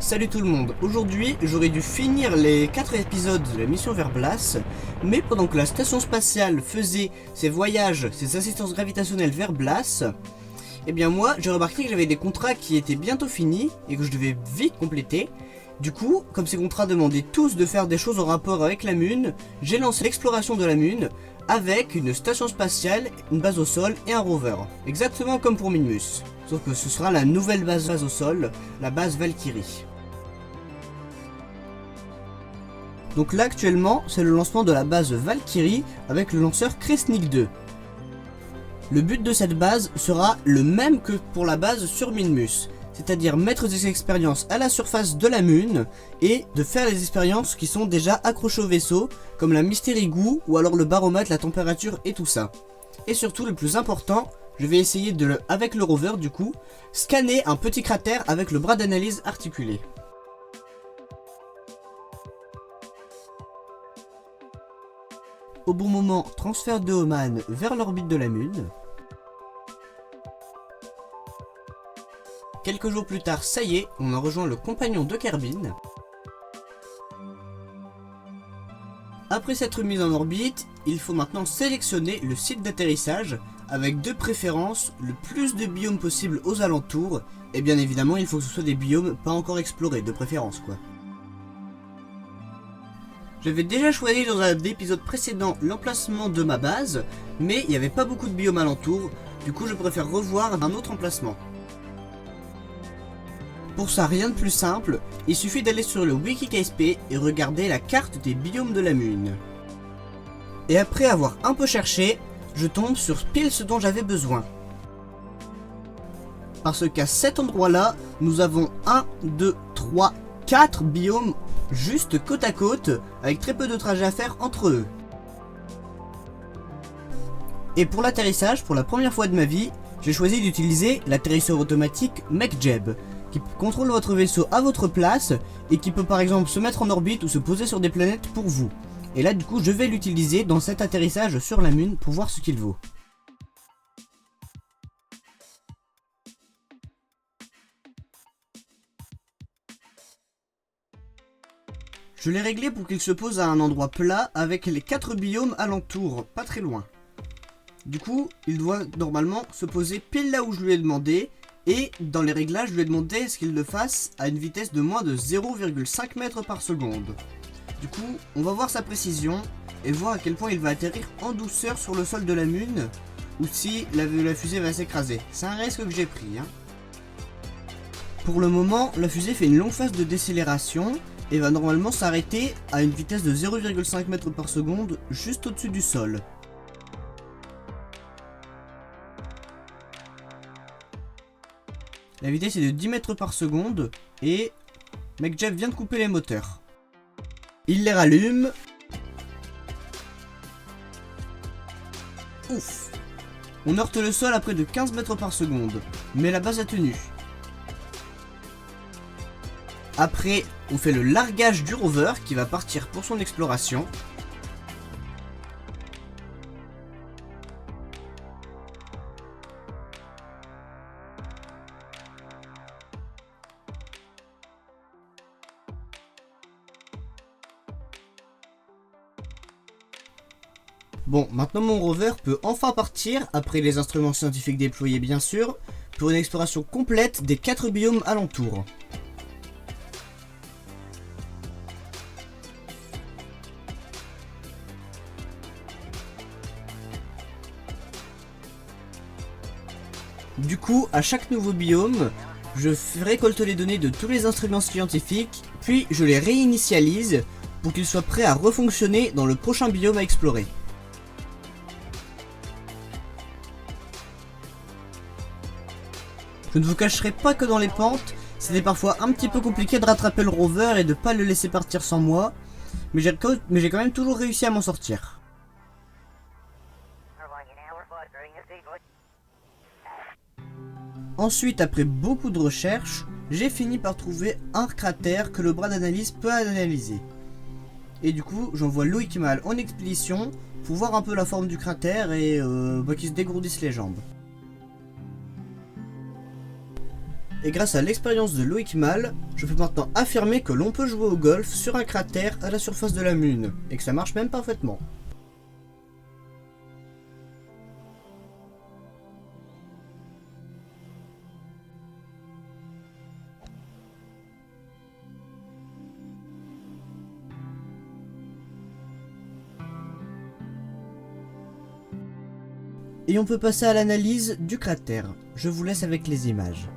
Salut tout le monde, aujourd'hui j'aurais dû finir les 4 épisodes de la mission vers Blas, mais pendant que la station spatiale faisait ses voyages, ses assistances gravitationnelles vers Blas, eh bien moi j'ai remarqué que j'avais des contrats qui étaient bientôt finis et que je devais vite compléter. Du coup, comme ces contrats demandaient tous de faire des choses en rapport avec la Lune, j'ai lancé l'exploration de la Lune avec une station spatiale, une base au sol et un rover. Exactement comme pour Minmus. Sauf que ce sera la nouvelle base au sol, la base Valkyrie. Donc là actuellement, c'est le lancement de la base Valkyrie avec le lanceur Kresnik 2. Le but de cette base sera le même que pour la base sur Minmus, c'est-à-dire mettre des expériences à la surface de la Lune et de faire les expériences qui sont déjà accrochées au vaisseau, comme la Mystery Goo ou alors le baromètre, la température et tout ça. Et surtout le plus important, je vais essayer de, avec le rover du coup, scanner un petit cratère avec le bras d'analyse articulé. Au bon moment, transfert de Oman vers l'orbite de la Lune. Quelques jours plus tard, ça y est, on a rejoint le compagnon de Kerbin. Après s'être mis en orbite, il faut maintenant sélectionner le site d'atterrissage avec de préférence le plus de biomes possible aux alentours, et bien évidemment il faut que ce soit des biomes pas encore explorés, de préférence quoi. J'avais déjà choisi dans un épisode précédent l'emplacement de ma base, mais il n'y avait pas beaucoup de biomes alentours, du coup je préfère revoir un autre emplacement. Pour ça, rien de plus simple, il suffit d'aller sur le wiki KSP et regarder la carte des biomes de la Lune. Et après avoir un peu cherché, je tombe sur pile ce dont j'avais besoin. Parce qu'à cet endroit-là, nous avons 1, 2, 3, 4 biomes juste côte à côte, avec très peu de trajets à faire entre eux. Et pour l'atterrissage, pour la première fois de ma vie, j'ai choisi d'utiliser l'atterrisseur automatique MechJeb, qui contrôle votre vaisseau à votre place et qui peut par exemple se mettre en orbite ou se poser sur des planètes pour vous. Et là du coup je vais l'utiliser dans cet atterrissage sur la Lune pour voir ce qu'il vaut. Je l'ai réglé pour qu'il se pose à un endroit plat avec les 4 biomes alentour, pas très loin. Du coup, il doit normalement se poser pile là où je lui ai demandé, et dans les réglages, je lui ai demandé à ce qu'il le fasse à une vitesse de moins de 0,5 mètres par seconde. Du coup, on va voir sa précision et voir à quel point il va atterrir en douceur sur le sol de la Lune, ou si la fusée va s'écraser. C'est un risque que j'ai pris. Pour le moment, la fusée fait une longue phase de décélération, et va normalement s'arrêter à une vitesse de 0,5 mètres par seconde juste au-dessus du sol. La vitesse est de 10 mètres par seconde et MechJeb vient de couper les moteurs. Il les rallume. Ouf! On heurte le sol à près de 15 mètres par seconde, mais la base a tenu. Après, on fait le largage du rover qui va partir pour son exploration. Bon, maintenant mon rover peut enfin partir, après les instruments scientifiques déployés bien sûr, pour une exploration complète des 4 biomes alentours. Du coup, à chaque nouveau biome, je récolte les données de tous les instruments scientifiques, puis je les réinitialise pour qu'ils soient prêts à refonctionner dans le prochain biome à explorer. Je ne vous cacherai pas que dans les pentes, c'était parfois un petit peu compliqué de rattraper le rover et de pas le laisser partir sans moi, mais j'ai quand même toujours réussi à m'en sortir. Ensuite, après beaucoup de recherches, j'ai fini par trouver un cratère que le bras d'analyse peut analyser. Et du coup, j'envoie Loïc Mal en expédition pour voir un peu la forme du cratère et qu'il se dégourdisse les jambes. et grâce à l'expérience de Loïc Mal, je peux maintenant affirmer que l'on peut jouer au golf sur un cratère à la surface de la Lune, et que ça marche même parfaitement. Et on peut passer à l'analyse du cratère. Je vous laisse avec les images.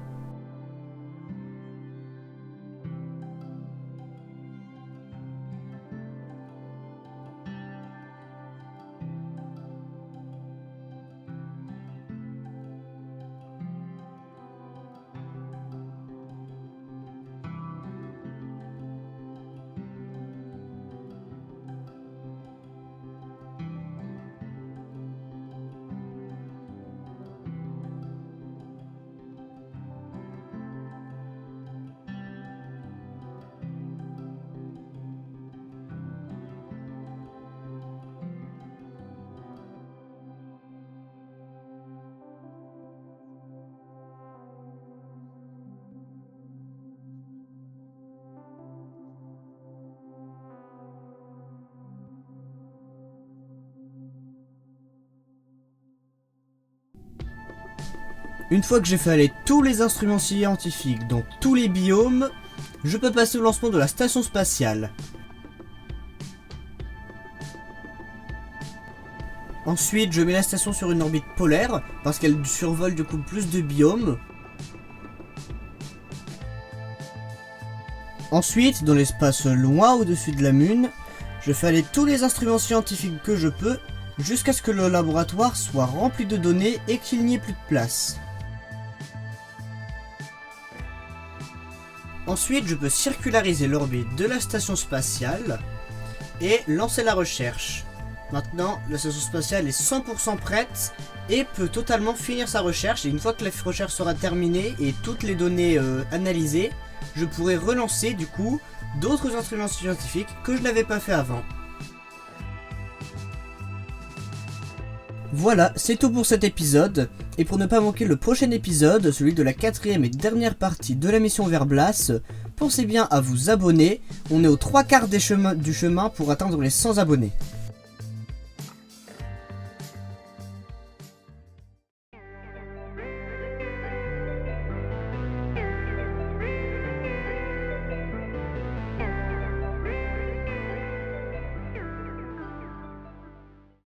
Une fois que j'ai fait aller tous les instruments scientifiques, donc tous les biomes, je peux passer au lancement de la station spatiale. Ensuite, je mets la station sur une orbite polaire, parce qu'elle survole du coup plus de biomes. Ensuite, dans l'espace loin au-dessus de la Lune, je fais aller tous les instruments scientifiques que je peux, jusqu'à ce que le laboratoire soit rempli de données et qu'il n'y ait plus de place. Ensuite, je peux circulariser l'orbite de la station spatiale et lancer la recherche. Maintenant, la station spatiale est 100% prête et peut totalement finir sa recherche. Et une fois que la recherche sera terminée et toutes les données analysées, je pourrai relancer du coup d'autres instruments scientifiques que je n'avais pas fait avant. Voilà, c'est tout pour cet épisode, et pour ne pas manquer le prochain épisode, celui de la 4e et dernière partie de la mission Verblas, pensez bien à vous abonner, on est aux 3/4 du chemin pour atteindre les 100 abonnés.